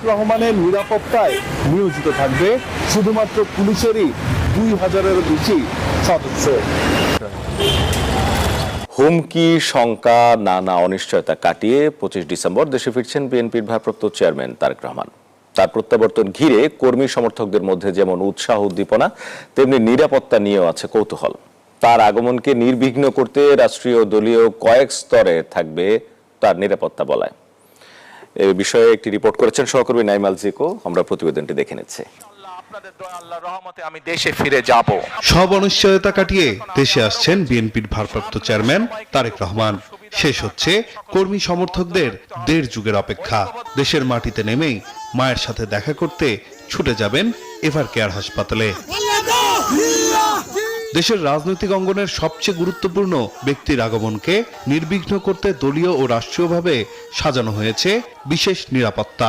তারেক রহমানের নিরাপত্তায় নিয়োজিত থাকবে শুধুমাত্র পুলিশেরই 2000-এরও বেশি সদস্য। হুমকি, শঙ্কা, নানা অনিশ্চয়তা কাটিয়ে 25 ডিসেম্বর দেশে ফিরছেন বিএনপির ভারপ্রাপ্ত চেয়ারম্যান তারেক রহমান। তার প্রত্যাবর্তন ঘিরে কর্মী সমর্থকদের মধ্যে যেমন উৎসাহ উদ্দীপনা, তেমনি নিরাপত্তা নিয়েও আছে কৌতূহল। তার আগমনকে নির্বিঘ্ন করতে রাষ্ট্রীয় দলীয় কয়েক স্তরে থাকবে তার নিরাপত্তা বলায়। এ বিষয়ে একটি রিপোর্ট করেছেন সহকর্মী নাইমাল জিকো। আমরা প্রতিবেদনটি দেখে নিচ্ছি। আমি দেশে ফিরে যাব। সব অনিশ্চয়তা কাটিয়ে দেশে আসছেন বিএনপির ভারপ্রাপ্ত চেয়ারম্যান তারেক রহমান। শেষ হচ্ছে কর্মী সমর্থকদের 1.5 যুগের অপেক্ষা। দেশের মাটিতে নেমেই মায়ের সাথে দেখা করতে ছুটে যাবেন এভার কেয়ার হাসপাতালে। দেশের রাজনৈতিক অঙ্গনের সবচেয়ে গুরুত্বপূর্ণ ব্যক্তির আগমনকে নির্বিঘ্ন করতে দলীয় ও রাষ্ট্রীয়ভাবে সাজানো হয়েছে বিশেষ নিরাপত্তা।